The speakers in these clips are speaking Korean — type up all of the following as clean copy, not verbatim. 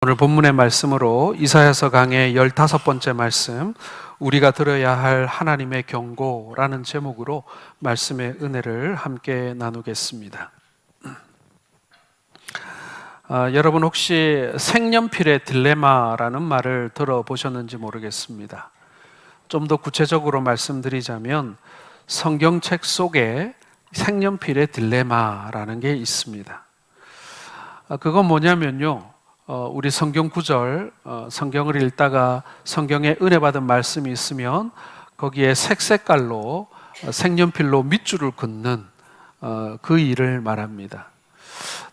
오늘 본문의 말씀으로 이사야서 강의 15번째 말씀, 우리가 들어야 할 하나님의 경고라는 제목으로 말씀의 은혜를 함께 나누겠습니다. 여러분 혹시 색연필의 딜레마라는 말을 들어보셨는지 모르겠습니다. 좀 더 구체적으로 말씀드리자면 성경책 속에 색연필의 딜레마라는 게 있습니다. 그건 뭐냐면요, 우리 성경 구절, 성경을 읽다가 성경에 은혜 받은 말씀이 있으면 거기에 색깔로 색연필로 밑줄을 긋는 그 일을 말합니다.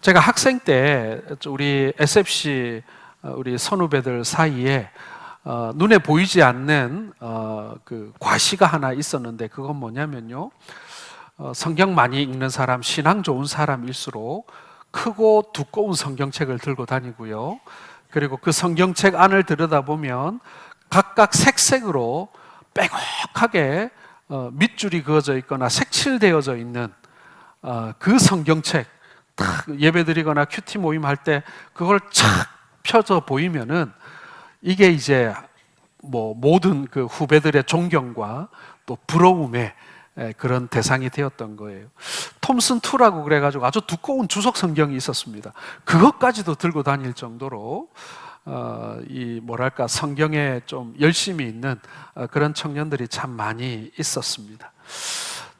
제가 학생 때 우리 SFC 우리 선후배들 사이에 눈에 보이지 않는 그 과시가 하나 있었는데, 그건 뭐냐면요, 성경 많이 읽는 사람, 신앙 좋은 사람일수록 크고 두꺼운 성경책을 들고 다니고요, 그리고 그 성경책 안을 들여다보면 각각 색으로 빼곡하게 밑줄이 그어져 있거나 색칠되어져 있는 그 성경책, 딱 예배드리거나 큐티 모임 할 때 그걸 착 펴져 보이면은 이게 이제 뭐 모든 그 후배들의 존경과 또 부러움의 그런 대상이 되었던 거예요. 톰슨 2라고 그래가지고 아주 두꺼운 주석 성경이 있었습니다. 그것까지도 들고 다닐 정도로 이 뭐랄까 성경에 좀 열심히 있는 그런 청년들이 참 많이 있었습니다.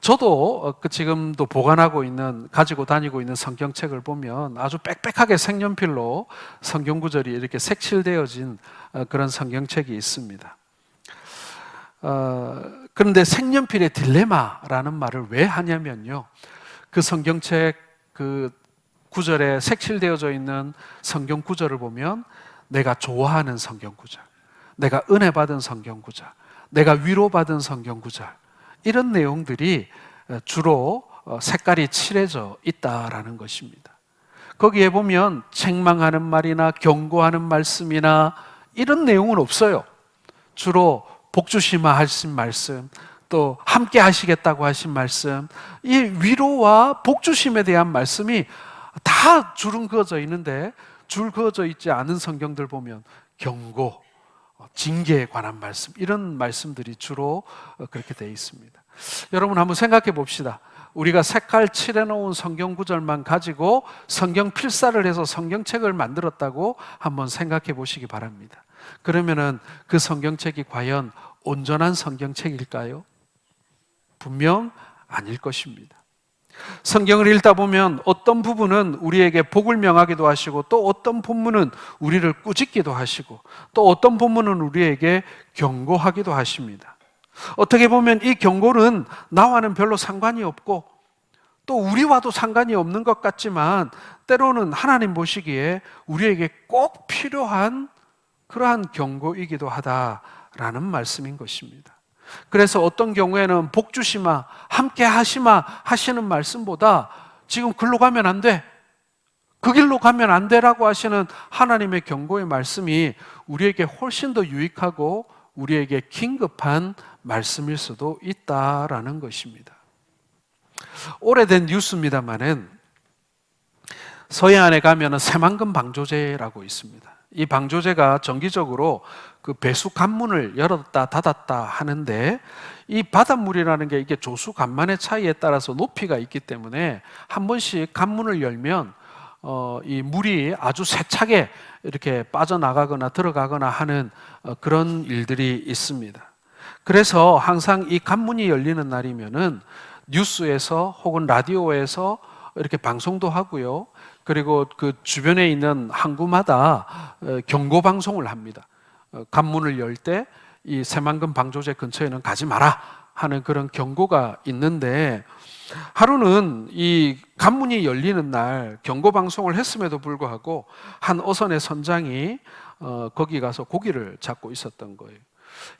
저도 지금도 보관하고 있는, 가지고 다니고 있는 성경책을 보면 아주 빽빽하게 색연필로 성경 구절이 이렇게 색칠되어진 그런 성경책이 있습니다. 그런데 색연필의 딜레마라는 말을 왜 하냐면요, 그 성경책 그 구절에 색칠되어져 있는 성경 구절을 보면 내가 좋아하는 성경 구절, 내가 은혜 받은 성경 구절, 내가 위로받은 성경 구절, 이런 내용들이 주로 색깔이 칠해져 있다라는 것입니다. 거기에 보면 책망하는 말이나 경고하는 말씀이나 이런 내용은 없어요. 주로 복주시마 하신 말씀, 또 함께 하시겠다고 하신 말씀, 이 위로와 복주심에 대한 말씀이 다 줄은 그어져 있는데, 줄 그어져 있지 않은 성경들 보면 경고, 징계에 관한 말씀, 이런 말씀들이 주로 그렇게 되어 있습니다. 여러분 한번 생각해 봅시다. 우리가 색깔 칠해 놓은 성경 구절만 가지고 성경 필사를 해서 성경책을 만들었다고 한번 생각해 보시기 바랍니다. 그러면은 그 성경책이 과연 온전한 성경책일까요? 분명 아닐 것입니다. 성경을 읽다 보면 어떤 부분은 우리에게 복을 명하기도 하시고, 또 어떤 본문은 우리를 꾸짖기도 하시고, 또 어떤 본문은 우리에게 경고하기도 하십니다. 어떻게 보면 이 경고는 나와는 별로 상관이 없고 또 우리와도 상관이 없는 것 같지만, 때로는 하나님 보시기에 우리에게 꼭 필요한 그러한 경고이기도 하다라는 말씀인 것입니다. 그래서 어떤 경우에는 복주시마, 함께 하시마 하시는 말씀보다 지금 글로 가면 안 돼, 그 길로 가면 안 되라고 하시는 하나님의 경고의 말씀이 우리에게 훨씬 더 유익하고 우리에게 긴급한 말씀일 수도 있다라는 것입니다. 오래된 뉴스입니다만은 서해안에 가면은 새만금 방조제라고 있습니다. 이 방조제가 정기적으로 그 배수 관문을 열었다 닫았다 하는데, 이 바닷물이라는 게 이게 조수 간만의 차이에 따라서 높이가 있기 때문에 한 번씩 관문을 열면 이 물이 아주 세차게 이렇게 빠져나가거나 들어가거나 하는 그런 일들이 있습니다. 그래서 항상 이 관문이 열리는 날이면은 뉴스에서 혹은 라디오에서 이렇게 방송도 하고요, 그리고 그 주변에 있는 항구마다 경고 방송을 합니다. 관문을 열 때 이 새만금 방조제 근처에는 가지 마라 하는 그런 경고가 있는데, 하루는 이 관문이 열리는 날 경고 방송을 했음에도 불구하고 한 어선의 선장이 거기 가서 고기를 잡고 있었던 거예요.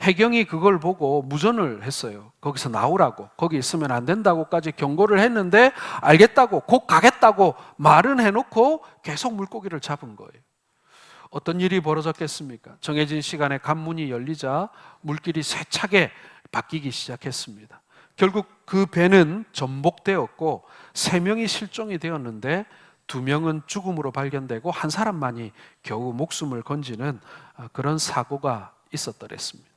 해경이 그걸 보고 무전을 했어요. 거기서 나오라고, 거기 있으면 안 된다고까지 경고를 했는데, 알겠다고, 곧 가겠다고 말은 해놓고 계속 물고기를 잡은 거예요. 어떤 일이 벌어졌겠습니까? 정해진 시간에 관문이 열리자 물길이 세차게 바뀌기 시작했습니다. 결국 그 배는 전복되었고 3명이 실종이 되었는데 2명은 죽음으로 발견되고 한 사람만이 겨우 목숨을 건지는 그런 사고가 있었더랬습니다.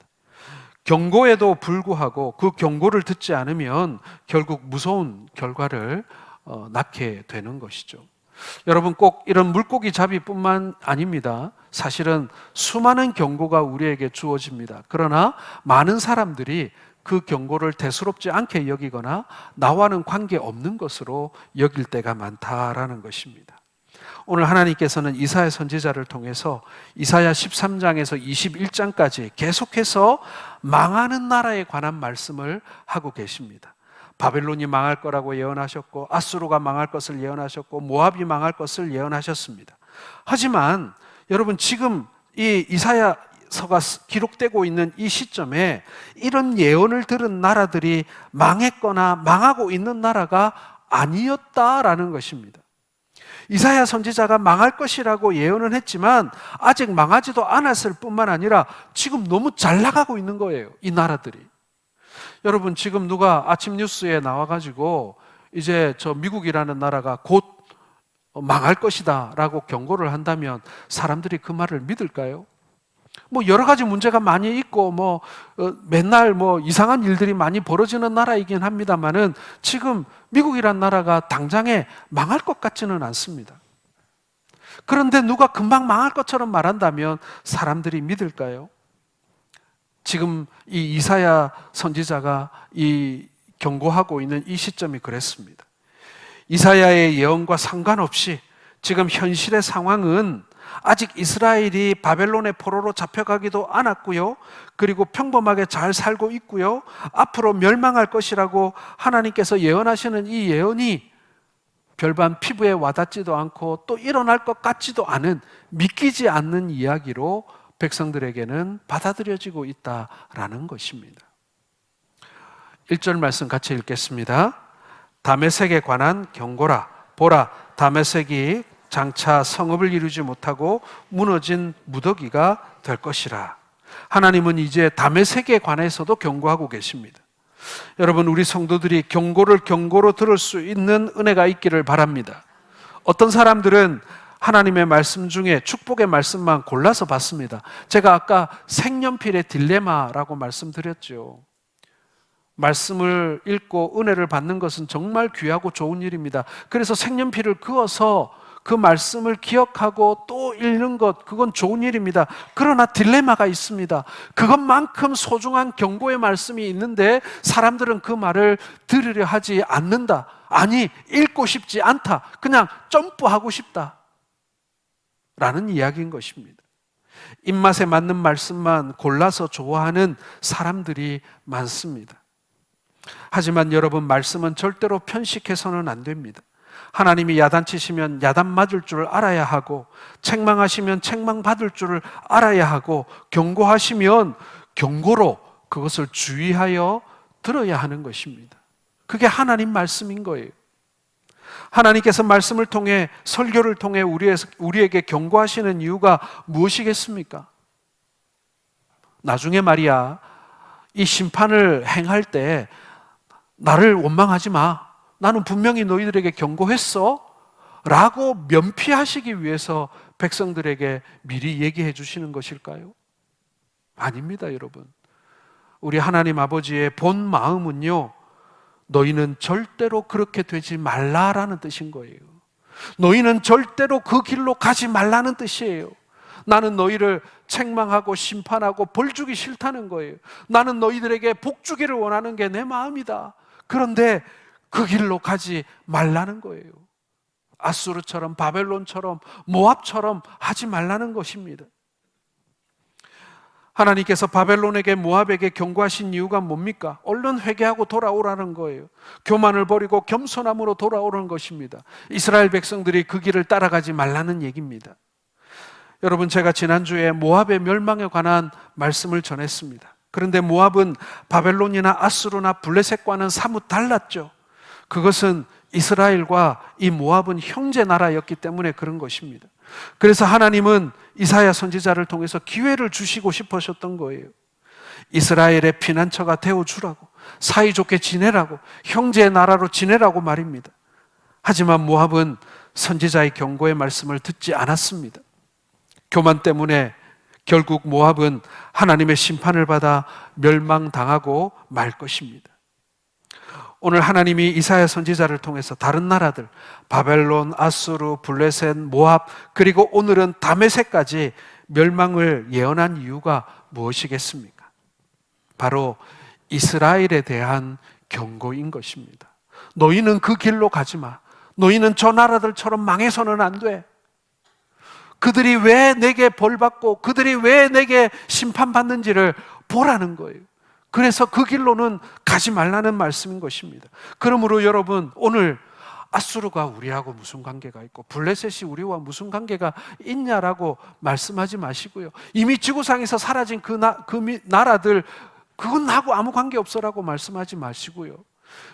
경고에도 불구하고 그 경고를 듣지 않으면 결국 무서운 결과를 낳게 되는 것이죠. 여러분, 꼭 이런 물고기 잡이뿐만 아닙니다. 사실은 수많은 경고가 우리에게 주어집니다. 그러나 많은 사람들이 그 경고를 대수롭지 않게 여기거나 나와는 관계없는 것으로 여길 때가 많다라는 것입니다. 오늘 하나님께서는 이사야 선지자를 통해서 이사야 13장에서 21장까지 계속해서 망하는 나라에 관한 말씀을 하고 계십니다. 바벨론이 망할 거라고 예언하셨고, 아수르가 망할 것을 예언하셨고, 모압이 망할 것을 예언하셨습니다. 하지만 여러분, 지금 이 이사야서가 기록되고 있는 이 시점에 이런 예언을 들은 나라들이 망했거나 망하고 있는 나라가 아니었다라는 것입니다. 이사야 선지자가 망할 것이라고 예언은 했지만 아직 망하지도 않았을 뿐만 아니라 지금 너무 잘 나가고 있는 거예요, 이 나라들이. 여러분, 지금 누가 아침 뉴스에 나와가지고 이제 저 미국이라는 나라가 곧 망할 것이다 라고 경고를 한다면 사람들이 그 말을 믿을까요? 뭐 여러 가지 문제가 많이 있고 맨날 이상한 일들이 많이 벌어지는 나라이긴 합니다만은 지금 미국이란 나라가 당장에 망할 것 같지는 않습니다. 그런데 누가 금방 망할 것처럼 말한다면 사람들이 믿을까요? 지금 이 이사야 선지자가 이 경고하고 있는 이 시점이 그랬습니다. 이사야의 예언과 상관없이 지금 현실의 상황은 아직 이스라엘이 바벨론의 포로로 잡혀가기도 않았고요. 그리고 평범하게 잘 살고 있고요. 앞으로 멸망할 것이라고 하나님께서 예언하시는 이 예언이 별반 피부에 와닿지도 않고 또 일어날 것 같지도 않은, 믿기지 않는 이야기로 백성들에게는 받아들여지고 있다라는 것입니다. 1절 말씀 같이 읽겠습니다. 다메섹에 관한 경고라. 보라, 다메섹이 장차 성읍을 이루지 못하고 무너진 무더기가 될 것이라. 하나님은 이제 다메섹에 관해서도 경고하고 계십니다. 여러분, 우리 성도들이 경고를 경고로 들을 수 있는 은혜가 있기를 바랍니다. 어떤 사람들은 하나님의 말씀 중에 축복의 말씀만 골라서 받습니다. 제가 아까 색연필의 딜레마라고 말씀드렸죠. 말씀을 읽고 은혜를 받는 것은 정말 귀하고 좋은 일입니다. 그래서 색연필을 그어서 그 말씀을 기억하고 또 읽는 것, 그건 좋은 일입니다. 그러나 딜레마가 있습니다. 그것만큼 소중한 경고의 말씀이 있는데 사람들은 그 말을 들으려 하지 않는다. 아니, 읽고 싶지 않다. 그냥 점프하고 싶다 라는 이야기인 것입니다. 입맛에 맞는 말씀만 골라서 좋아하는 사람들이 많습니다. 하지만 여러분, 말씀은 절대로 편식해서는 안 됩니다. 하나님이 야단치시면 야단 맞을 줄 알아야 하고, 책망하시면 책망 받을 줄 알아야 하고, 경고하시면 경고로 그것을 주의하여 들어야 하는 것입니다. 그게 하나님 말씀인 거예요. 하나님께서 말씀을 통해, 설교를 통해 우리에게 경고하시는 이유가 무엇이겠습니까? 나중에 말이야, 이 심판을 행할 때 나를 원망하지 마. 나는 분명히 너희들에게 경고했어 라고 면피하시기 위해서 백성들에게 미리 얘기해 주시는 것일까요? 아닙니다, 여러분. 우리 하나님 아버지의 본 마음은요, 너희는 절대로 그렇게 되지 말라라는 뜻인 거예요. 너희는 절대로 그 길로 가지 말라는 뜻이에요. 나는 너희를 책망하고 심판하고 벌 주기 싫다는 거예요. 나는 너희들에게 복 주기를 원하는 게 내 마음이다. 그런데 그 길로 가지 말라는 거예요. 아수르처럼, 바벨론처럼, 모압처럼 하지 말라는 것입니다. 하나님께서 바벨론에게, 모압에게 경고하신 이유가 뭡니까? 얼른 회개하고 돌아오라는 거예요. 교만을 버리고 겸손함으로 돌아오라는 것입니다. 이스라엘 백성들이 그 길을 따라가지 말라는 얘기입니다. 여러분, 제가 지난주에 모압의 멸망에 관한 말씀을 전했습니다. 그런데 모압은 바벨론이나 아수르나 블레셋과는 사뭇 달랐죠. 그것은 이스라엘과 이 모압은 형제 나라였기 때문에 그런 것입니다. 그래서 하나님은 이사야 선지자를 통해서 기회를 주시고 싶으셨던 거예요. 이스라엘의 피난처가 되어주라고, 사이좋게 지내라고, 형제의 나라로 지내라고 말입니다. 하지만 모압은 선지자의 경고의 말씀을 듣지 않았습니다. 교만 때문에 결국 모압은 하나님의 심판을 받아 멸망당하고 말 것입니다. 오늘 하나님이 이사야 선지자를 통해서 다른 나라들, 바벨론, 아수르, 블레셋, 모압, 그리고 오늘은 다메섹까지 멸망을 예언한 이유가 무엇이겠습니까? 바로 이스라엘에 대한 경고인 것입니다. 너희는 그 길로 가지 마. 너희는 저 나라들처럼 망해서는 안 돼. 그들이 왜 내게 벌받고 그들이 왜 내게 심판받는지를 보라는 거예요. 그래서 그 길로는 가지 말라는 말씀인 것입니다. 그러므로 여러분, 오늘 아수르가 우리하고 무슨 관계가 있고 블레셋이 우리와 무슨 관계가 있냐라고 말씀하지 마시고요. 이미 지구상에서 사라진 그 나라들, 그건 나하고 아무 관계 없어라고 말씀하지 마시고요.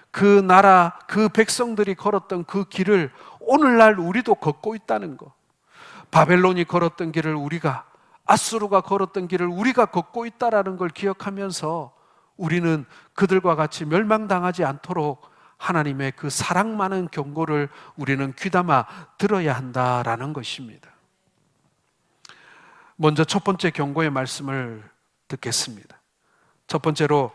그 나라, 그 백성들이 걸었던 그 길을 오늘날 우리도 걷고 있다는 거. 바벨론이 걸었던 길을 우리가, 아수르가 걸었던 길을 우리가 걷고 있다는 걸 기억하면서 우리는 그들과 같이 멸망당하지 않도록 하나님의 그 사랑 많은 경고를 우리는 귀담아 들어야 한다라는 것입니다. 먼저 첫 번째 경고의 말씀을 듣겠습니다. 첫 번째로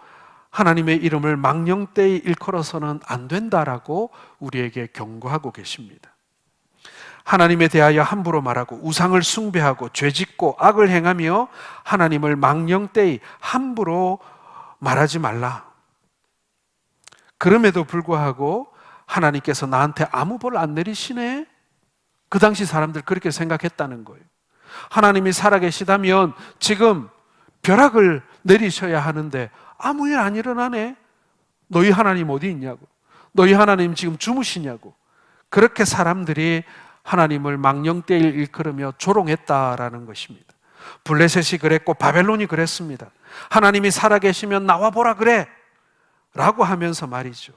하나님의 이름을 망령되이 일컬어서는 안 된다라고 우리에게 경고하고 계십니다. 하나님에 대하여 함부로 말하고 우상을 숭배하고 죄짓고 악을 행하며 하나님을 망령되이 함부로 말하지 말라. 그럼에도 불구하고 하나님께서 나한테 아무 벌 안 내리시네? 그 당시 사람들 그렇게 생각했다는 거예요. 하나님이 살아계시다면 지금 벼락을 내리셔야 하는데 아무 일 안 일어나네? 너희 하나님 어디 있냐고? 너희 하나님 지금 주무시냐고? 그렇게 사람들이 하나님을 망령되이 일컬으며 조롱했다라는 것입니다. 블레셋이 그랬고 바벨론이 그랬습니다. 하나님이 살아계시면 나와보라 그래 라고 하면서 말이죠.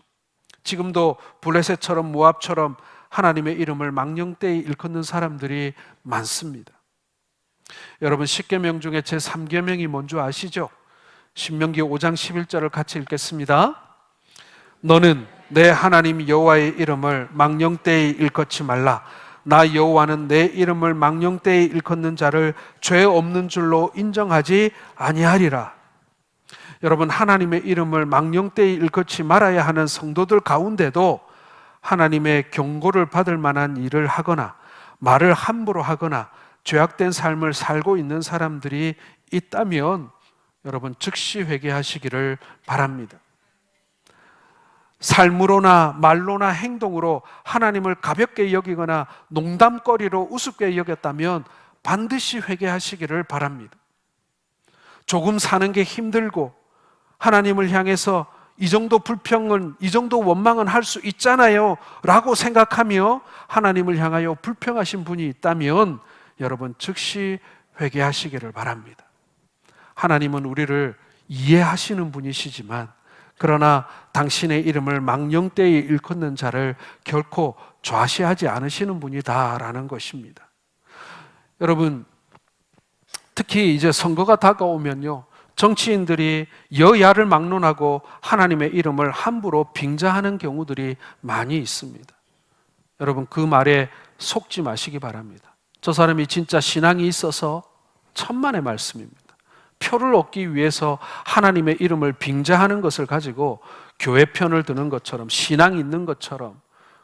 지금도 블레셋처럼 모압처럼 하나님의 이름을 망령되이 일컫는 사람들이 많습니다. 여러분, 10계명 중에 제 3계명이 뭔지 아시죠? 신명기 5장 11절을 같이 읽겠습니다. 너는 내 하나님 여호와의 이름을 망령되이 일컫지 말라. 나 여호와는 내 이름을 망령되이 일컫는 자를 죄 없는 줄로 인정하지 아니하리라. 여러분, 하나님의 이름을 망령되이 일컫지 말아야 하는 성도들 가운데도 하나님의 경고를 받을 만한 일을 하거나 말을 함부로 하거나 죄악된 삶을 살고 있는 사람들이 있다면 여러분, 즉시 회개하시기를 바랍니다. 삶으로나 말로나 행동으로 하나님을 가볍게 여기거나 농담거리로 우습게 여겼다면 반드시 회개하시기를 바랍니다. 조금 사는 게 힘들고 하나님을 향해서 이 정도 불평은, 이 정도 원망은 할 수 있잖아요 라고 생각하며 하나님을 향하여 불평하신 분이 있다면 여러분, 즉시 회개하시기를 바랍니다. 하나님은 우리를 이해하시는 분이시지만 그러나 당신의 이름을 망령되이 일컫는 자를 결코 좌시하지 않으시는 분이다라는 것입니다. 여러분, 특히 이제 선거가 다가오면요, 정치인들이 여야를 막론하고 하나님의 이름을 함부로 빙자하는 경우들이 많이 있습니다. 여러분, 그 말에 속지 마시기 바랍니다. 저 사람이 진짜 신앙이 있어서 천만의 말씀입니다. 표를 얻기 위해서 하나님의 이름을 빙자하는 것을 가지고 교회 편을 드는 것처럼, 신앙이 있는 것처럼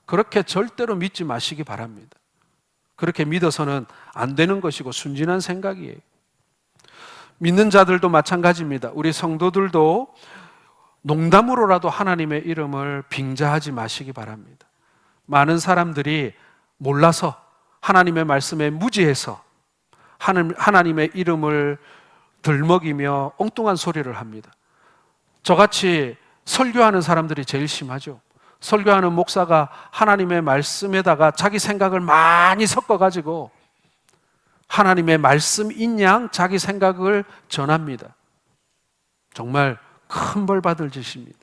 그렇게 절대로 믿지 마시기 바랍니다. 그렇게 믿어서는 안 되는 것이고 순진한 생각이에요. 믿는 자들도 마찬가지입니다. 우리 성도들도 농담으로라도 하나님의 이름을 빙자하지 마시기 바랍니다. 많은 사람들이 몰라서 하나님의 말씀에 무지해서 하나님의 이름을 들먹이며 엉뚱한 소리를 합니다. 저같이 설교하는 사람들이 제일 심하죠. 설교하는 목사가 하나님의 말씀에다가 자기 생각을 많이 섞어가지고 하나님의 말씀인 양 자기 생각을 전합니다. 정말 큰 벌 받을 짓입니다.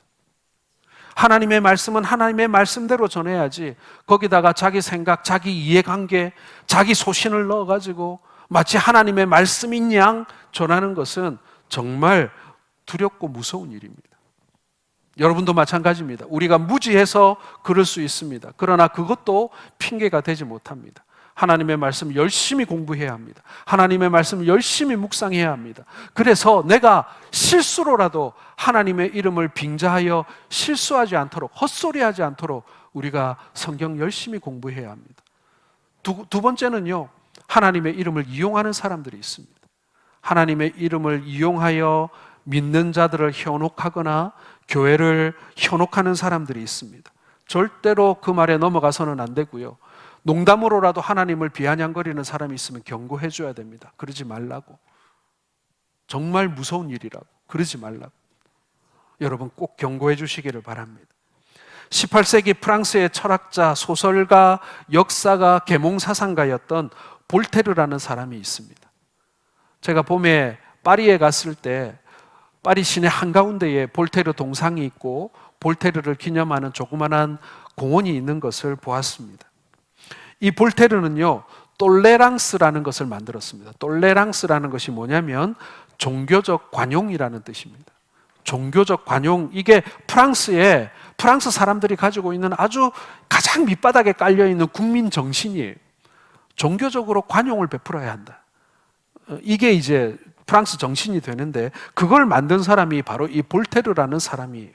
하나님의 말씀은 하나님의 말씀대로 전해야지 거기다가 자기 생각, 자기 이해관계, 자기 소신을 넣어가지고 마치 하나님의 말씀인 양 전하는 것은 정말 두렵고 무서운 일입니다. 여러분도 마찬가지입니다. 우리가 무지해서 그럴 수 있습니다. 그러나 그것도 핑계가 되지 못합니다. 하나님의 말씀 열심히 공부해야 합니다. 하나님의 말씀 열심히 묵상해야 합니다. 그래서 내가 실수로라도 하나님의 이름을 빙자하여 실수하지 않도록, 헛소리하지 않도록 우리가 성경 열심히 공부해야 합니다. 두 번째는요, 하나님의 이름을 이용하는 사람들이 있습니다. 하나님의 이름을 이용하여 믿는 자들을 현혹하거나 교회를 현혹하는 사람들이 있습니다. 절대로 그 말에 넘어가서는 안 되고요. 농담으로라도 하나님을 비아냥거리는 사람이 있으면 경고해 줘야 됩니다. 그러지 말라고. 정말 무서운 일이라고. 그러지 말라고. 여러분 꼭 경고해 주시기를 바랍니다. 18세기 프랑스의 철학자, 소설가, 역사가, 계몽사상가였던 볼테르라는 사람이 있습니다. 제가 봄에 파리에 갔을 때 파리 시내 한가운데에 볼테르 동상이 있고 볼테르를 기념하는 조그만한 공원이 있는 것을 보았습니다. 이 볼테르는요, 똘레랑스라는 것을 만들었습니다. 똘레랑스라는 것이 뭐냐면 종교적 관용이라는 뜻입니다. 종교적 관용, 이게 프랑스 사람들이 가지고 있는 아주 가장 밑바닥에 깔려있는 국민 정신이에요. 종교적으로 관용을 베풀어야 한다. 이게 이제 프랑스 정신이 되는데, 그걸 만든 사람이 바로 이 볼테르라는 사람이에요.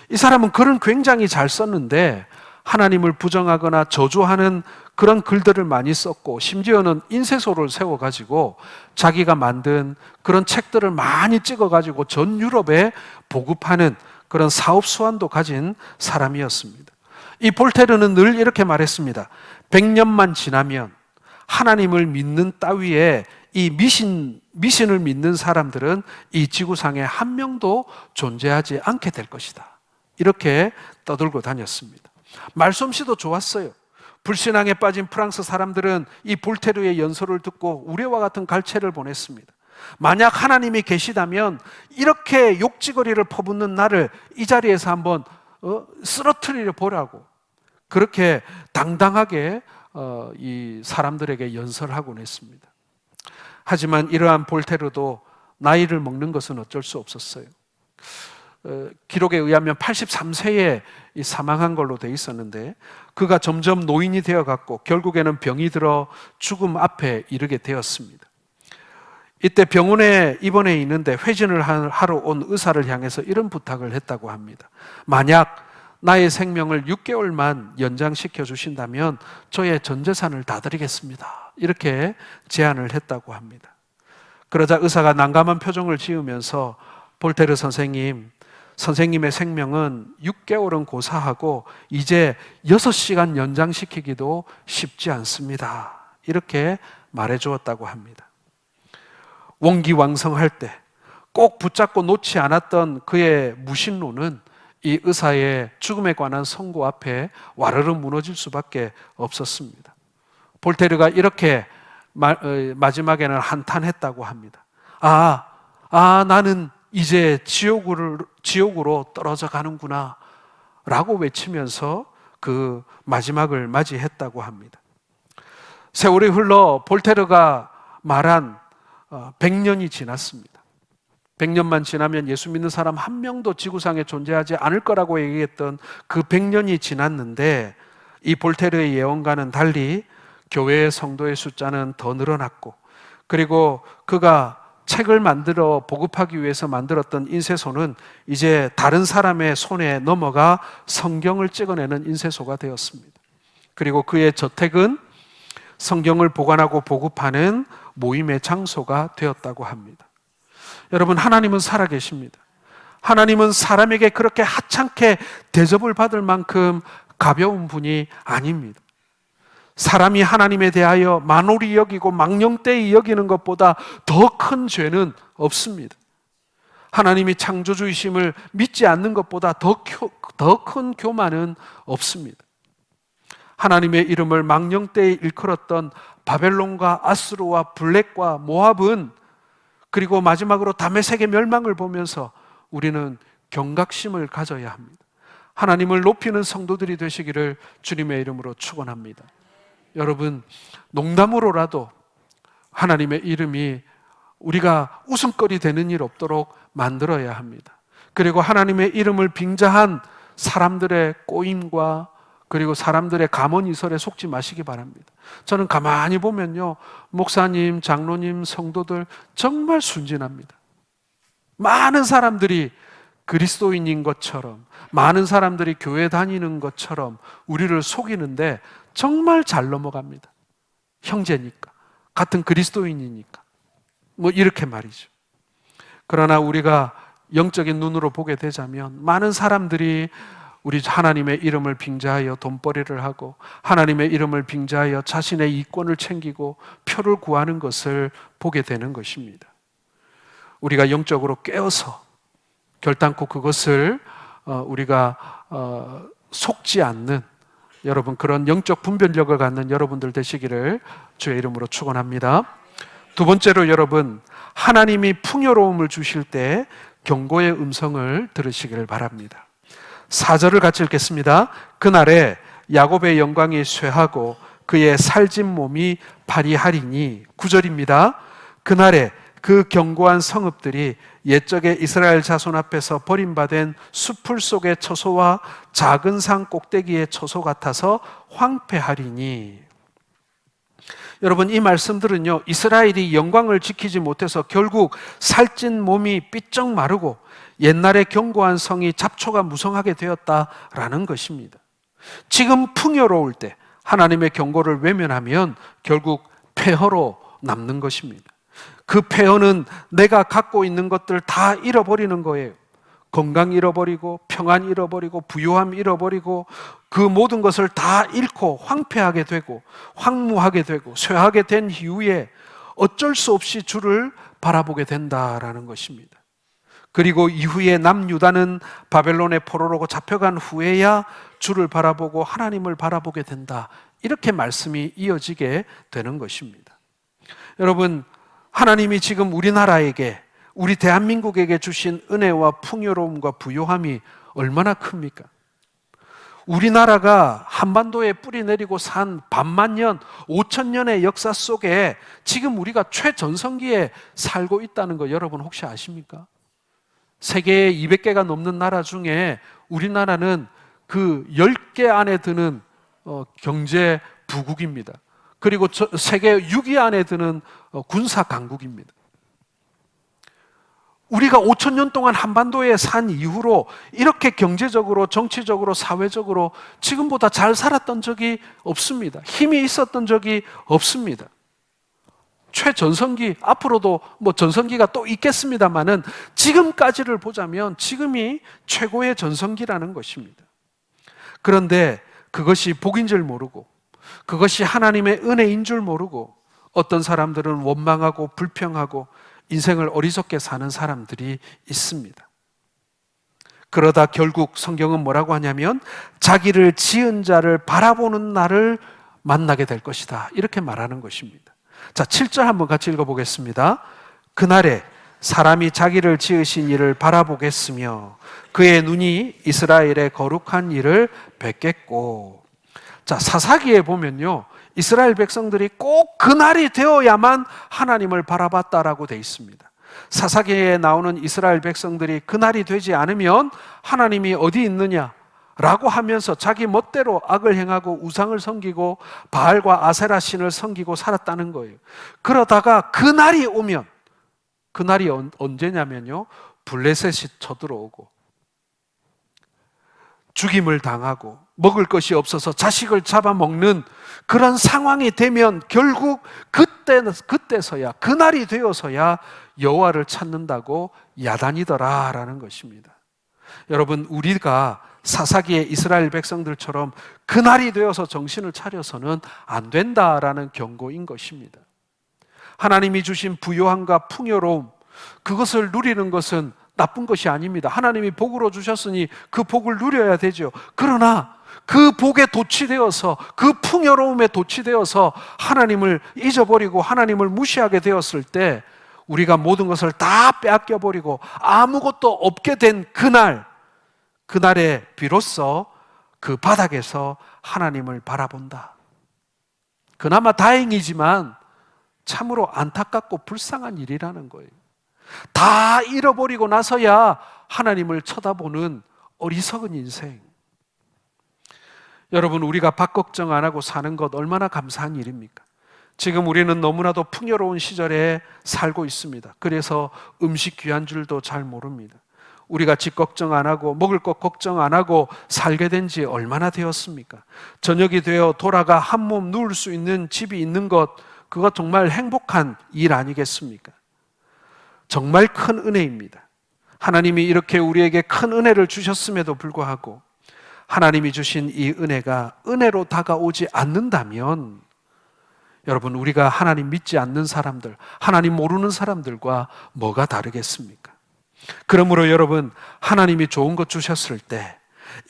이 사람은 글은 굉장히 잘 썼는데 하나님을 부정하거나 저주하는 그런 글들을 많이 썼고, 심지어는 인쇄소를 세워가지고 자기가 만든 그런 책들을 많이 찍어가지고 전 유럽에 보급하는 그런 사업 수완도 가진 사람이었습니다. 이 볼테르는 늘 이렇게 말했습니다. 100년만 지나면 하나님을 믿는 따위에 이 미신을 믿는 사람들은 이 지구상에 한 명도 존재하지 않게 될 것이다. 이렇게 떠들고 다녔습니다. 말솜씨도 좋았어요. 불신앙에 빠진 프랑스 사람들은 이 볼테르의 연설을 듣고 우레와 같은 갈채를 보냈습니다. 만약 하나님이 계시다면 이렇게 욕지거리를 퍼붓는 나를 이 자리에서 한번 쓰러뜨려 보라고, 그렇게 당당하게 이 사람들에게 연설하곤 했습니다. 하지만 이러한 볼테르도 나이를 먹는 것은 어쩔 수 없었어요. 기록에 의하면 83세에 사망한 걸로 돼 있었는데, 그가 점점 노인이 되어갔고 결국에는 병이 들어 죽음 앞에 이르게 되었습니다. 이때 병원에 입원해 있는데 회진을 하러 온 의사를 향해서 이런 부탁을 했다고 합니다. 만약 나의 생명을 6개월만 연장시켜 주신다면 저의 전 재산을 다 드리겠습니다. 이렇게 제안을 했다고 합니다. 그러자 의사가 난감한 표정을 지으면서 볼테르 선생님의 생명은 6개월은 고사하고 이제 6시간 연장시키기도 쉽지 않습니다. 이렇게 말해 주었다고 합니다. 원기왕성할 때 꼭 붙잡고 놓지 않았던 그의 무신론은 이 의사의 죽음에 관한 선고 앞에 와르르 무너질 수밖에 없었습니다. 볼테르가 이렇게 마지막에는 한탄했다고 합니다. 나는 이제 지옥으로 떨어져 가는구나 라고 외치면서 그 마지막을 맞이했다고 합니다. 세월이 흘러 볼테르가 말한 100년이 지났습니다. 100년만 지나면 예수 믿는 사람 한 명도 지구상에 존재하지 않을 거라고 얘기했던 그 100년이 지났는데, 이 볼테르의 예언과는 달리 교회의 성도의 숫자는 더 늘어났고, 그리고 그가 책을 만들어 보급하기 위해서 만들었던 인쇄소는 이제 다른 사람의 손에 넘어가 성경을 찍어내는 인쇄소가 되었습니다. 그리고 그의 저택은 성경을 보관하고 보급하는 모임의 장소가 되었다고 합니다. 여러분, 하나님은 살아계십니다. 하나님은 사람에게 그렇게 하찮게 대접을 받을 만큼 가벼운 분이 아닙니다. 사람이 하나님에 대하여 만홀히 여기고 망령되이 여기는 것보다 더 큰 죄는 없습니다. 하나님이 창조주이심을 믿지 않는 것보다 더 큰 교만은 없습니다. 하나님의 이름을 망령되이 일컬었던 바벨론과 아수르와 블랙과 모압은, 그리고 마지막으로 다메섹의 멸망을 보면서 우리는 경각심을 가져야 합니다. 하나님을 높이는 성도들이 되시기를 주님의 이름으로 축원합니다. 여러분, 농담으로라도 하나님의 이름이 우리가 웃음거리 되는 일 없도록 만들어야 합니다. 그리고 하나님의 이름을 빙자한 사람들의 꼬임과 그리고 사람들의 가문이설에 속지 마시기 바랍니다. 저는 가만히 보면요, 목사님, 장로님, 성도들 정말 순진합니다. 많은 사람들이 그리스도인인 것처럼, 많은 사람들이 교회 다니는 것처럼 우리를 속이는데 정말 잘 넘어갑니다. 형제니까, 같은 그리스도인이니까, 뭐 이렇게 말이죠. 그러나 우리가 영적인 눈으로 보게 되자면 많은 사람들이 우리 하나님의 이름을 빙자하여 돈벌이를 하고 하나님의 이름을 빙자하여 자신의 이권을 챙기고 표를 구하는 것을 보게 되는 것입니다. 우리가 영적으로 깨어서 결단코 그것을 우리가 속지 않는 여러분, 그런 영적 분별력을 갖는 여러분들 되시기를 주의 이름으로 축원합니다. 두 번째로 여러분, 하나님이 풍요로움을 주실 때 경고의 음성을 들으시기를 바랍니다. 4절을 같이 읽겠습니다. 그날에 야곱의 영광이 쇠하고 그의 살진 몸이 파리하리니. 9절입니다. 그날에 그 견고한 성읍들이 옛적의 이스라엘 자손 앞에서 버림받은 수풀 속의 처소와 작은 산 꼭대기의 처소 같아서 황폐하리니. 여러분, 이 말씀들은요, 이스라엘이 영광을 지키지 못해서 결국 살찐 몸이 삐쩍 마르고 옛날의 견고한 성이 잡초가 무성하게 되었다라는 것입니다. 지금 풍요로울 때 하나님의 경고를 외면하면 결국 폐허로 남는 것입니다. 그 폐허는 내가 갖고 있는 것들 다 잃어버리는 거예요. 건강 잃어버리고 평안 잃어버리고 부유함 잃어버리고 그 모든 것을 다 잃고 황폐하게 되고 황무하게 되고 쇠하게 된 이후에 어쩔 수 없이 주를 바라보게 된다라는 것입니다. 그리고 이후에 남유다는 바벨론의 포로로 잡혀간 후에야 주를 바라보고 하나님을 바라보게 된다. 이렇게 말씀이 이어지게 되는 것입니다. 여러분, 하나님이 지금 우리나라에게, 우리 대한민국에게 주신 은혜와 풍요로움과 부요함이 얼마나 큽니까? 우리나라가 한반도에 뿌리 내리고 산 반만년, 5천년의 역사 속에 지금 우리가 최전성기에 살고 있다는 거 여러분 혹시 아십니까? 세계에 200개가 넘는 나라 중에 우리나라는 그 10개 안에 드는 경제 부국입니다. 그리고 세계 6위 안에 드는 군사 강국입니다. 우리가 5천 년 동안 한반도에 산 이후로 이렇게 경제적으로, 정치적으로, 사회적으로 지금보다 잘 살았던 적이 없습니다. 힘이 있었던 적이 없습니다. 최전성기, 앞으로도 뭐 전성기가 또 있겠습니다만은 지금까지를 보자면 지금이 최고의 전성기라는 것입니다. 그런데 그것이 복인 줄 모르고 그것이 하나님의 은혜인 줄 모르고 어떤 사람들은 원망하고 불평하고 인생을 어리석게 사는 사람들이 있습니다. 그러다 결국 성경은 뭐라고 하냐면 자기를 지은 자를 바라보는 날을 만나게 될 것이다. 이렇게 말하는 것입니다. 자, 7절 한번 같이 읽어보겠습니다. 그날에 사람이 자기를 지으신 이를 바라보겠으며 그의 눈이 이스라엘의 거룩한 일을 뵙겠고. 자, 사사기에 보면요, 이스라엘 백성들이 꼭 그날이 되어야만 하나님을 바라봤다라고 되어 있습니다. 사사기에 나오는 이스라엘 백성들이 그날이 되지 않으면 하나님이 어디 있느냐 라고 하면서 자기 멋대로 악을 행하고 우상을 섬기고 바알과 아세라 신을 섬기고 살았다는 거예요. 그러다가 그날이 오면, 그날이 언제냐면요, 블레셋이 쳐들어오고 죽임을 당하고 먹을 것이 없어서 자식을 잡아먹는 그런 상황이 되면 결국 그때서야, 그날이 되어서야 여호와를 찾는다고 야단이더라라는 것입니다. 여러분, 우리가 사사기의 이스라엘 백성들처럼 그날이 되어서 정신을 차려서는 안 된다라는 경고인 것입니다. 하나님이 주신 부요함과 풍요로움, 그것을 누리는 것은 나쁜 것이 아닙니다. 하나님이 복으로 주셨으니 그 복을 누려야 되죠. 그러나 그 복에 도취되어서, 그 풍요로움에 도취되어서 하나님을 잊어버리고 하나님을 무시하게 되었을 때 우리가 모든 것을 다 빼앗겨버리고 아무것도 없게 된 그날에 비로소 그 바닥에서 하나님을 바라본다. 그나마 다행이지만 참으로 안타깝고 불쌍한 일이라는 거예요. 다 잃어버리고 나서야 하나님을 쳐다보는 어리석은 인생. 여러분, 우리가 밥 걱정 안 하고 사는 것 얼마나 감사한 일입니까? 지금 우리는 너무나도 풍요로운 시절에 살고 있습니다. 그래서 음식 귀한 줄도 잘 모릅니다. 우리가 집 걱정 안 하고 먹을 것 걱정 안 하고 살게 된 지 얼마나 되었습니까? 저녁이 되어 돌아가 한 몸 누울 수 있는 집이 있는 것, 그거 정말 행복한 일 아니겠습니까? 정말 큰 은혜입니다. 하나님이 이렇게 우리에게 큰 은혜를 주셨음에도 불구하고 하나님이 주신 이 은혜가 은혜로 다가오지 않는다면 여러분, 우리가 하나님 믿지 않는 사람들, 하나님 모르는 사람들과 뭐가 다르겠습니까? 그러므로 여러분, 하나님이 좋은 것 주셨을 때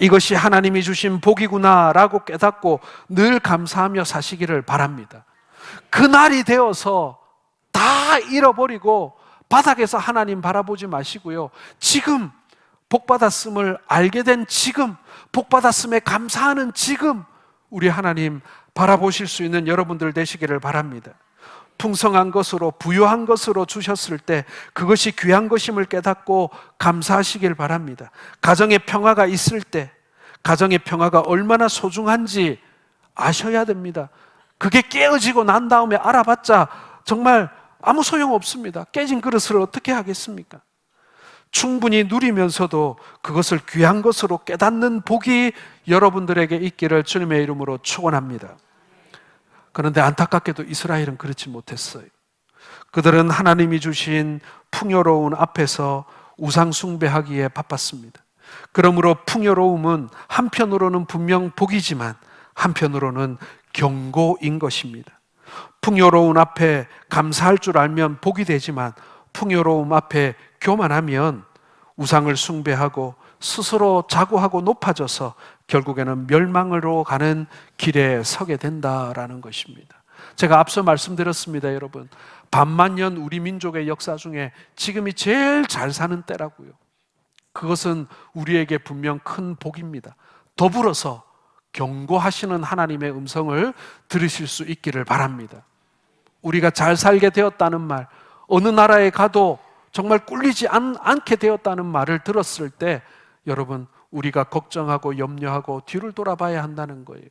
이것이 하나님이 주신 복이구나라고 깨닫고 늘 감사하며 사시기를 바랍니다. 그날이 되어서 다 잃어버리고 바닥에서 하나님 바라보지 마시고요, 지금 복받았음을 알게 된 지금, 복받았음에 감사하는 지금 우리 하나님 바라보실 수 있는 여러분들 되시기를 바랍니다. 풍성한 것으로 부유한 것으로 주셨을 때 그것이 귀한 것임을 깨닫고 감사하시길 바랍니다. 가정의 평화가 있을 때 가정의 평화가 얼마나 소중한지 아셔야 됩니다. 그게 깨어지고 난 다음에 알아봤자 정말 아무 소용없습니다. 깨진 그릇을 어떻게 하겠습니까? 충분히 누리면서도 그것을 귀한 것으로 깨닫는 복이 여러분들에게 있기를 주님의 이름으로 축원합니다. 그런데 안타깝게도 이스라엘은 그렇지 못했어요. 그들은 하나님이 주신 풍요로운 앞에서 우상 숭배하기에 바빴습니다. 그러므로 풍요로움은 한편으로는 분명 복이지만 한편으로는 경고인 것입니다. 풍요로운 앞에 감사할 줄 알면 복이 되지만 풍요로움 앞에 교만하면 우상을 숭배하고 스스로 자고하고 높아져서 결국에는 멸망으로 가는 길에 서게 된다라는 것입니다. 제가 앞서 말씀드렸습니다, 여러분. 반만년 우리 민족의 역사 중에 지금이 제일 잘 사는 때라고요. 그것은 우리에게 분명 큰 복입니다. 더불어서 경고하시는 하나님의 음성을 들으실 수 있기를 바랍니다. 우리가 잘 살게 되었다는 말, 어느 나라에 가도 정말 꿀리지 않게 되었다는 말을 들었을 때 여러분, 우리가 걱정하고 염려하고 뒤를 돌아봐야 한다는 거예요.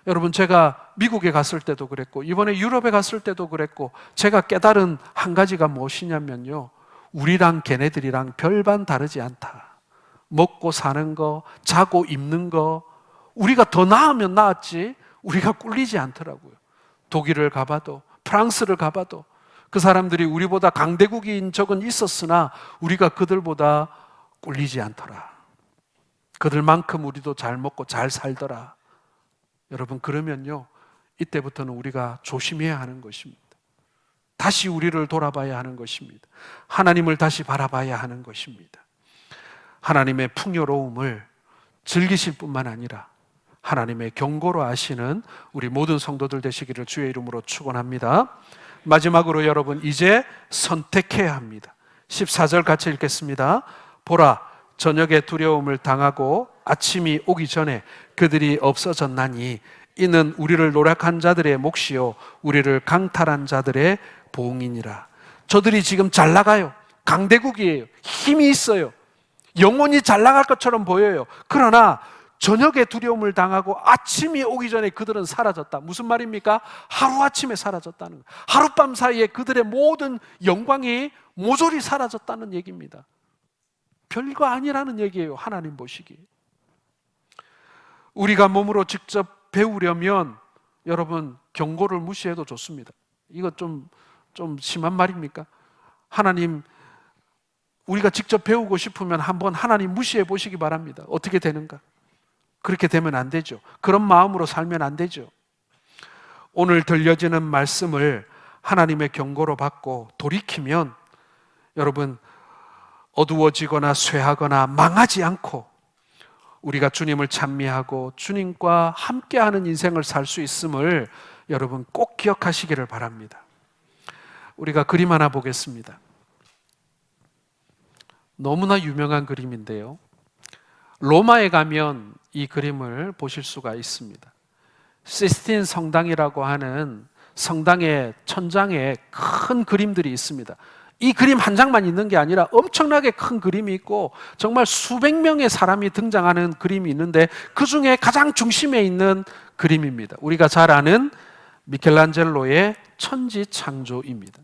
여러분, 제가 미국에 갔을 때도 그랬고 이번에 유럽에 갔을 때도 그랬고 제가 깨달은 한 가지가 무엇이냐면요, 우리랑 걔네들이랑 별반 다르지 않다. 먹고 사는 거, 자고 입는 거, 우리가 더 나으면 나았지 우리가 꿀리지 않더라고요. 독일을 가봐도 프랑스를 가봐도 그 사람들이 우리보다 강대국인 적은 있었으나 우리가 그들보다 꿀리지 않더라. 그들만큼 우리도 잘 먹고 잘 살더라. 여러분, 그러면요, 이때부터는 우리가 조심해야 하는 것입니다. 다시 우리를 돌아봐야 하는 것입니다. 하나님을 다시 바라봐야 하는 것입니다. 하나님의 풍요로움을 즐기실 뿐만 아니라 하나님의 경고로 아시는 우리 모든 성도들 되시기를 주의 이름으로 축원합니다. 마지막으로 여러분, 이제 선택해야 합니다. 14절 같이 읽겠습니다. 보라, 저녁에 두려움을 당하고 아침이 오기 전에 그들이 없어졌나니 이는 우리를 노력한 자들의 몫이요 우리를 강탈한 자들의 보응이니라. 저들이 지금 잘 나가요. 강대국이에요. 힘이 있어요. 영원히 잘 나갈 것처럼 보여요. 그러나 저녁에 두려움을 당하고 아침이 오기 전에 그들은 사라졌다. 무슨 말입니까? 하루아침에 사라졌다는 거예요. 하룻밤 사이에 그들의 모든 영광이 모조리 사라졌다는 얘기입니다. 별거 아니라는 얘기예요, 하나님 보시기에. 우리가 몸으로 직접 배우려면 여러분, 경고를 무시해도 좋습니다. 이거 좀 심한 말입니까? 하나님, 우리가 직접 배우고 싶으면 한번 하나님 무시해 보시기 바랍니다. 어떻게 되는가? 그렇게 되면 안 되죠. 그런 마음으로 살면 안 되죠. 오늘 들려지는 말씀을 하나님의 경고로 받고 돌이키면 여러분, 어두워지거나 쇠하거나 망하지 않고 우리가 주님을 찬미하고 주님과 함께하는 인생을 살 수 있음을 여러분 꼭 기억하시기를 바랍니다. 우리가 그림 하나 보겠습니다. 너무나 유명한 그림인데요, 로마에 가면 이 그림을 보실 수가 있습니다. 시스틴 성당이라고 하는 성당의 천장에 큰 그림들이 있습니다. 이 그림 한 장만 있는 게 아니라 엄청나게 큰 그림이 있고 정말 수백 명의 사람이 등장하는 그림이 있는데 그 중에 가장 중심에 있는 그림입니다. 우리가 잘 아는 미켈란젤로의 천지창조입니다.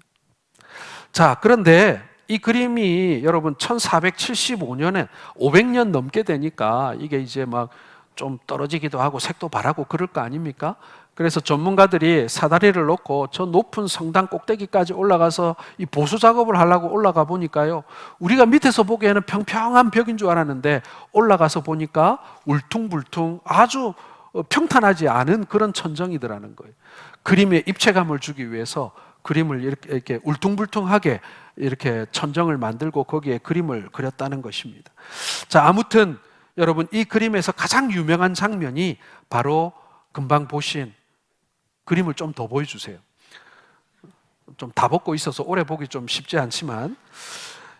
자, 그런데 이 그림이 여러분 1475년에 500년 넘게 되니까 이게 이제 막 좀 떨어지기도 하고 색도 바라고 그럴 거 아닙니까? 그래서 전문가들이 사다리를 놓고 저 높은 성당 꼭대기까지 올라가서 이 보수 작업을 하려고 올라가 보니까요, 우리가 밑에서 보기에는 평평한 벽인 줄 알았는데 올라가서 보니까 울퉁불퉁 아주 평탄하지 않은 그런 천정이더라는 거예요. 그림에 입체감을 주기 위해서 그림을 이렇게 울퉁불퉁하게 이렇게 천정을 만들고 거기에 그림을 그렸다는 것입니다. 자, 아무튼 여러분, 이 그림에서 가장 유명한 장면이 바로 금방 보신 그림을 좀 더 보여주세요. 좀 다 벗고 있어서 오래 보기 좀 쉽지 않지만,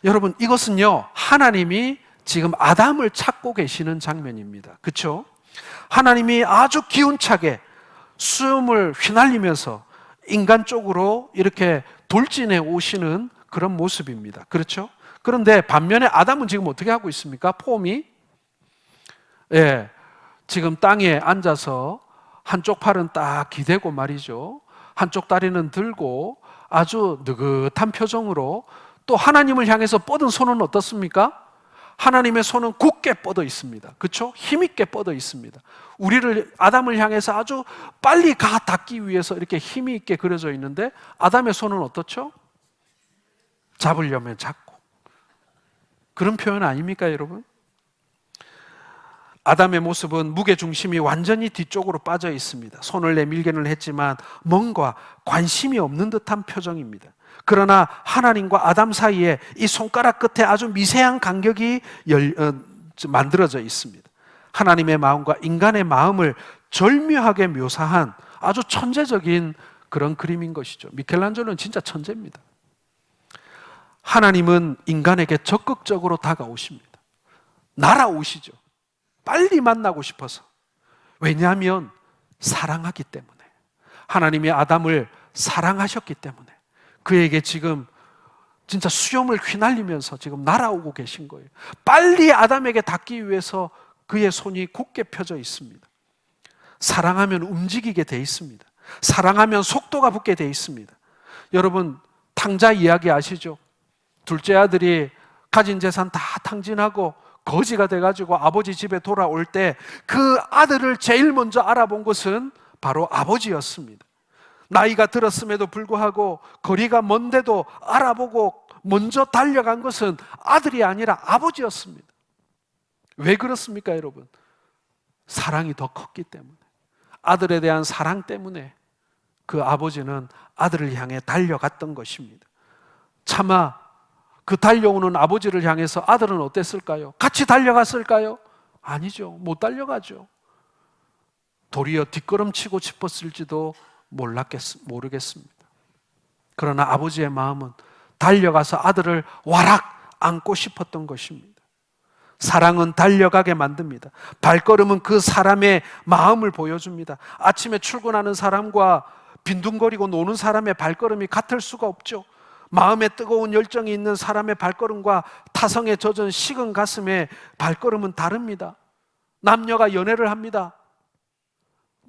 여러분, 이것은요, 하나님이 지금 아담을 찾고 계시는 장면입니다. 그렇죠? 하나님이 아주 기운차게 수염을 휘날리면서 인간 쪽으로 이렇게 돌진해 오시는 그런 모습입니다. 그렇죠? 그런데 반면에 아담은 지금 어떻게 하고 있습니까? 폼이 지금 땅에 앉아서 한쪽 팔은 딱 기대고 말이죠. 한쪽 다리는 들고 아주 느긋한 표정으로, 또 하나님을 향해서 뻗은 손은 어떻습니까? 하나님의 손은 굳게 뻗어 있습니다. 그렇죠? 힘있게 뻗어 있습니다. 우리를, 아담을 향해서 아주 빨리 닿기 위해서 이렇게 힘이 있게 그려져 있는데, 아담의 손은 어떻죠? 잡으려면 잡고. 그런 표현 아닙니까, 여러분? 아담의 모습은 무게중심이 완전히 뒤쪽으로 빠져 있습니다. 손을 내밀기는 했지만 뭔가 관심이 없는 듯한 표정입니다. 그러나 하나님과 아담 사이에 이 손가락 끝에 아주 미세한 간격이 만들어져 있습니다. 하나님의 마음과 인간의 마음을 절묘하게 묘사한 아주 천재적인 그런 그림인 것이죠. 미켈란젤로는 진짜 천재입니다. 하나님은 인간에게 적극적으로 다가오십니다. 날아오시죠. 빨리 만나고 싶어서. 왜냐하면 사랑하기 때문에. 하나님이 아담을 사랑하셨기 때문에 그에게 지금 진짜 수염을 휘날리면서 지금 날아오고 계신 거예요. 빨리 아담에게 닿기 위해서 그의 손이 굳게 펴져 있습니다. 사랑하면 움직이게 돼 있습니다. 사랑하면 속도가 붙게 돼 있습니다. 여러분, 탕자 이야기 아시죠? 둘째 아들이 가진 재산 다 탕진하고 거지가 돼가지고 아버지 집에 돌아올 때 그 아들을 제일 먼저 알아본 것은 바로 아버지였습니다. 나이가 들었음에도 불구하고 거리가 먼데도 알아보고 먼저 달려간 것은 아들이 아니라 아버지였습니다. 왜 그렇습니까, 여러분? 사랑이 더 컸기 때문에. 아들에 대한 사랑 때문에 그 아버지는 아들을 향해 달려갔던 것입니다. 차마 그 달려오는 아버지를 향해서 아들은 어땠을까요? 같이 달려갔을까요? 아니죠. 못 달려가죠. 도리어 뒷걸음치고 싶었을지도 모르겠습니다. 그러나 아버지의 마음은 달려가서 아들을 와락 안고 싶었던 것입니다. 사랑은 달려가게 만듭니다. 발걸음은 그 사람의 마음을 보여줍니다. 아침에 출근하는 사람과 빈둥거리고 노는 사람의 발걸음이 같을 수가 없죠. 마음에 뜨거운 열정이 있는 사람의 발걸음과 타성에 젖은 식은 가슴의 발걸음은 다릅니다. 남녀가 연애를 합니다.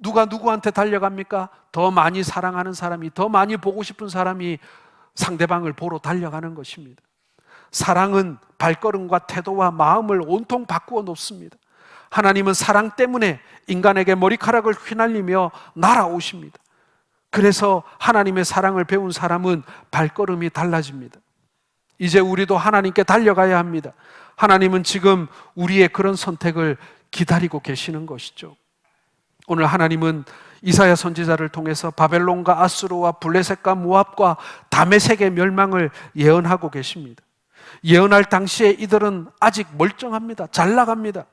누가 누구한테 달려갑니까? 더 많이 사랑하는 사람이, 더 많이 보고 싶은 사람이 상대방을 보러 달려가는 것입니다. 사랑은 발걸음과 태도와 마음을 온통 바꾸어 놓습니다. 하나님은 사랑 때문에 인간에게 머리카락을 휘날리며 날아오십니다. 그래서 하나님의 사랑을 배운 사람은 발걸음이 달라집니다. 이제 우리도 하나님께 달려가야 합니다. 하나님은 지금 우리의 그런 선택을 기다리고 계시는 것이죠. 오늘 하나님은 이사야 선지자를 통해서 바벨론과 아수르와 블레셋과 모압과 다메섹의 멸망을 예언하고 계십니다. 예언할 당시에 이들은 아직 멀쩡합니다. 잘 나갑니다.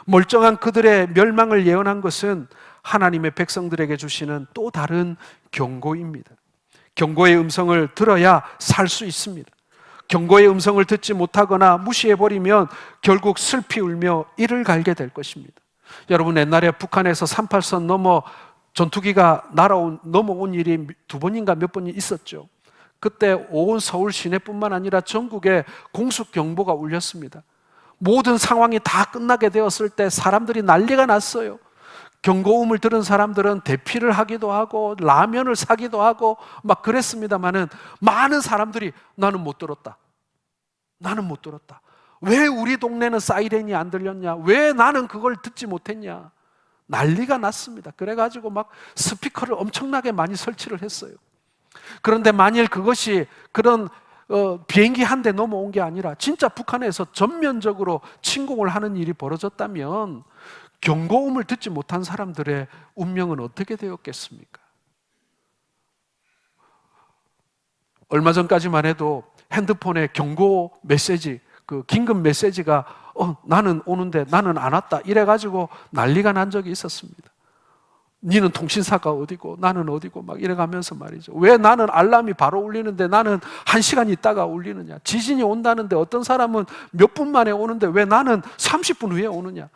멀쩡한 그들의 멸망을 예언한 것은 하나님의 백성들에게 주시는 또 다른 경고입니다. 경고의 음성을 들어야 살 수 있습니다. 경고의 음성을 듣지 못하거나 무시해버리면 결국 슬피 울며 이를 갈게 될 것입니다. 여러분, 옛날에 북한에서 38선 넘어 전투기가 넘어온 일이 두 번인가 몇 번이 있었죠. 그때 온 서울 시내뿐만 아니라 전국에 공습경보가 울렸습니다. 모든 상황이 다 끝나게 되었을 때 사람들이 난리가 났어요. 경고음을 들은 사람들은 대피를 하기도 하고 라면을 사기도 하고 막 그랬습니다마는 많은 사람들이 나는 못 들었다. 나는 못 들었다. 왜 우리 동네는 사이렌이 안 들렸냐? 왜 나는 그걸 듣지 못했냐? 난리가 났습니다. 그래가지고 막 스피커를 엄청나게 많이 설치를 했어요. 그런데 만일 그것이 그런 비행기 한 대 넘어온 게 아니라 진짜 북한에서 전면적으로 침공을 하는 일이 벌어졌다면 경고음을 듣지 못한 사람들의 운명은 어떻게 되었겠습니까? 얼마 전까지만 해도 핸드폰에 경고 메시지, 그 긴급 메시지가 나는 오는데 나는 안 왔다 이래가지고 난리가 난 적이 있었습니다. 니는 통신사가 어디고 나는 어디고 막 이래가면서 말이죠. 왜 나는 알람이 바로 울리는데 나는 1시간 있다가 울리느냐? 지진이 온다는데 어떤 사람은 몇 분 만에 오는데 왜 나는 30분 후에 오느냐?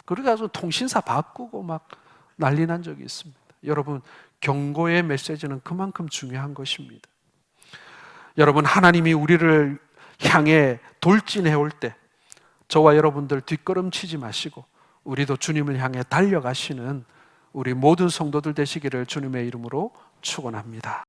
그래가지고 통신사 바꾸고 막 난리 난 적이 있습니다. 여러분, 경고의 메시지는 그만큼 중요한 것입니다. 여러분, 하나님이 우리를 향해 돌진해 올 때 저와 여러분들 뒷걸음치지 마시고 우리도 주님을 향해 달려가시는 우리 모든 성도들 되시기를 주님의 이름으로 축원합니다.